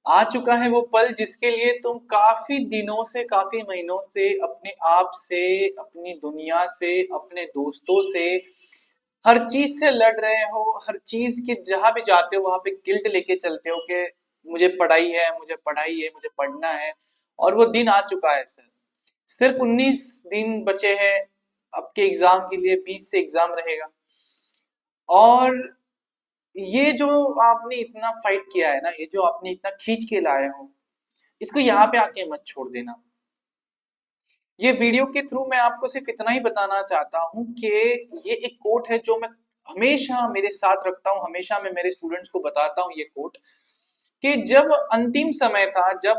आ चुका है वो पल जिसके लिए तुम काफी दिनों से, काफी महीनों से अपने आप से, अपनी दुनिया से, अपने दोस्तों से, हर चीज से लड़ रहे हो। हर चीज के जहां भी जाते हो वहां पे गिल्ट लेके चलते हो कि मुझे पढ़ाई है, मुझे पढ़ाई है, मुझे पढ़ना है। और वो दिन आ चुका है सर। सिर्फ 19 दिन बचे हैं आपके एग्जाम के लिए, 20 से एग्जाम रहेगा। और ये जो आपने इतना फाइट किया है ना, ये जो आपने इतना खींच के लाए हो, इसको यहाँ पे आके मत छोड़ देना। ये वीडियो के थ्रू मैं आपको सिर्फ इतना ही बताना चाहता हूँ कि ये एक कोट है जो मैं हमेशा मेरे साथ रखता हूँ, हमेशा मैं मेरे स्टूडेंट्स को बताता हूँ ये कोट। कि जब अंतिम समय था, जब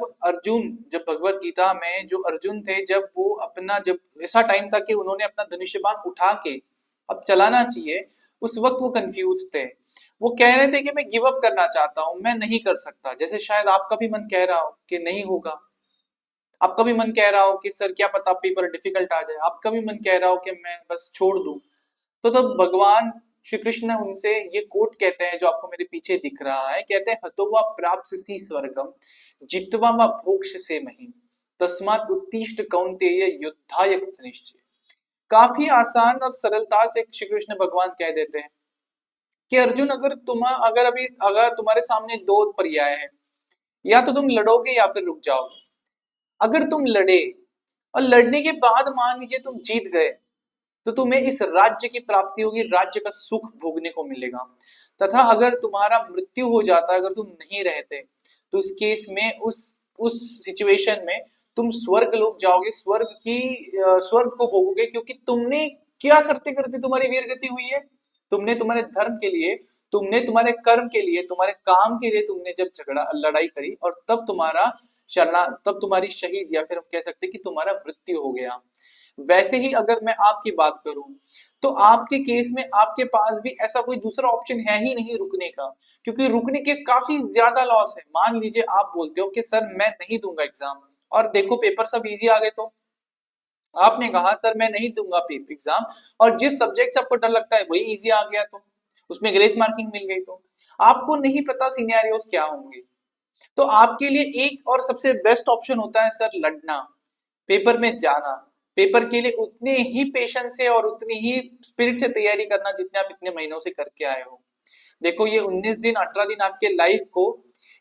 भगवत गीता में जो अर्जुन थे, जब वो अपना, जब ऐसा टाइम था कि उन्होंने अपना धनुष्यबाण उठा के अब चलाना चाहिए, उस वक्त वो कंफ्यूज थे। वो कह रहे थे कि मैं गिव अप करना चाहता हूँ, मैं नहीं कर सकता। जैसे शायद आपका भी मन कह रहा हो कि नहीं होगा, आपका भी मन कह रहा हो कि सर क्या पता पेपर डिफिकल्ट आ जाए, आपका भी मन कह रहा हो कि मैं बस छोड़ दूं। तो तब भगवान श्री कृष्ण उनसे ये कोट कहते हैं जो आपको मेरे पीछे दिख रहा है, कहते हैं हतोवा प्राप्स्यसि स्वर्गम जित्वा वा भोक्ष्यसे महीम् तस्मात् उत्तिष्ठ कौन्तेय युद्धाय कृत निश्चय। काफी आसान और सरलता से श्री कृष्ण भगवान कह देते हैं कि अर्जुन, अगर तुम्हारे सामने दो पर्याय है, या तो तुम लड़ोगे या फिर रुक जाओगे। अगर तुम लड़े और लड़ने के बाद मान लीजिए तुम जीत गए, तो तुम्हें इस राज्य की प्राप्ति होगी, राज्य का सुख भोगने को मिलेगा। तथा अगर तुम्हारा मृत्यु हो जाता, अगर तुम नहीं रहते, तो उस केस में, उस सिचुएशन में तुम स्वर्ग लोग जाओगे, स्वर्ग को भोगोगे, क्योंकि तुमने क्या करते करते तुम्हारी वीर गति हुई है। तुमने तुम्हारे धर्म के लिए, तुमने तुम्हारे कर्म के लिए, तुम्हारे काम के लिए तुमने जब झगड़ा लड़ाई करी, और तब तुम्हारी शहीद, या फिर हम कह सकते हैं कि तुम्हारा मृत्यु हो गया। वैसे ही अगर मैं आपकी बात करूं, तो आपके केस में आपके पास भी ऐसा कोई दूसरा ऑप्शन है ही नहीं रुकने का, क्योंकि रुकने के काफी ज्यादा लॉस है। मान लीजिए आप बोलते हो कि सर मैं नहीं दूंगा एग्जाम, और देखो पेपर सब इजी आ गए, तो आपने कहा सर मैं नहीं दूंगा एग्जाम, और जिस सब्जेक्ट से आपको डर लगता है वही इजी आ गया, तो उसमें ग्रेस मार्किंग मिल गई, तो आपको नहीं पता सिनेरियोस क्या होंगे। तो आपके लिए एक और सबसे बेस्ट ऑप्शन होता है सर लड़ना, पेपर में जाना, पेपर के लिए उतने ही पेशेंस से और उतनी ही स्पिरिट से तैयारी करना जितने आप इतने महीनों से करके आए हो। देखो ये 19 दिन, 18 दिन आपके लाइफ को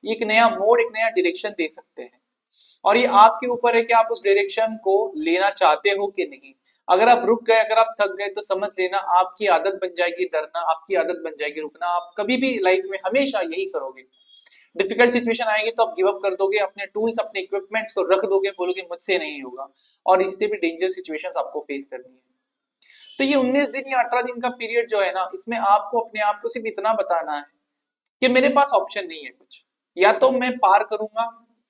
एक नया मोड़, एक नया डायरेक्शन दे सकते हैं। और ये आपके ऊपर है कि आप उस डायरेक्शन को लेना चाहते हो कि नहीं। अगर आप रुक गए, अगर आप थक गए, तो समझ लेना आपकी आदत बन जाएगी डरना, आपकी आदत बन जाएगी रुकना। आप कभी भी लाइफ में हमेशा यही करोगे। डिफिकल्ट सिचुएशन आएगी तो आप गिव अप कर दोगे, अपने टूल्स, अपने इक्विपमेंट्स को रख दोगे, बोलोगे मुझसे नहीं होगा। और इससे भी डेंजर सिचुएशंस आपको फेस करनी है। तो ये 19 दिन या 18 दिन का पीरियड जो है ना, इसमें आपको अपने आप को सिर्फ इतना बताना है कि मेरे पास ऑप्शन नहीं है कुछ, या तो मैं पार करूंगा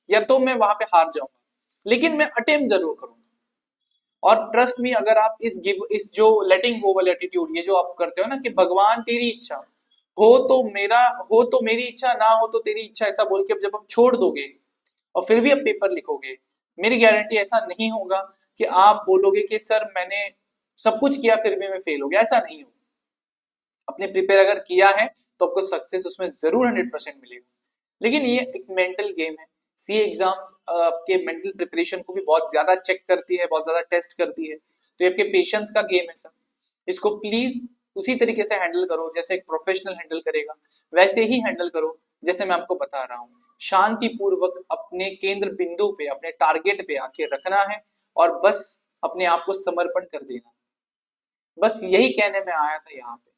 या तो मैं वहां पे हार जाऊंगा, लेकिन मैं अटेम्प्ट जरूर करूंगा। और ट्रस्ट मी, अगर आप इस जो लेटिंग गो वाला एटीट्यूड, ये जो आप करते हो ना कि भगवान तेरी इच्छा हो तो मेरा, हो तो मेरी इच्छा, ना हो तो तेरी इच्छा, ऐसा बोल के अब जब आप छोड़ दोगे और फिर भी आप पेपर लिखोगे, मेरी गारंटी ऐसा नहीं होगा कि आप बोलोगे कि सर मैंने सब कुछ किया फिर भी मैं फेल हो गया। ऐसा नहीं होगा। आपने प्रिपेयर अगर किया है तो आपको सक्सेस उसमें जरूर 100% मिलेगा। लेकिन ये एक मेंटल गेम है। सी एग्जाम्स आपके मेंटल प्रिपरेशन को भी बहुत ज्यादा चेक करती है, बहुत ज्यादा टेस्ट करती है। तो ये आपके पेशेंस का गेम है सर। इसको प्लीज उसी तरीके से हैंडल करो जैसे एक प्रोफेशनल हैंडल करेगा, वैसे ही हैंडल करो जैसे मैं आपको बता रहा हूँ। शांति पूर्वक अपने केंद्र बिंदु पे, अपने टारगेट पे आके रखना है, और बस अपने आप को समर्पण कर देना। बस यही कहने में आया था यहाँ पे।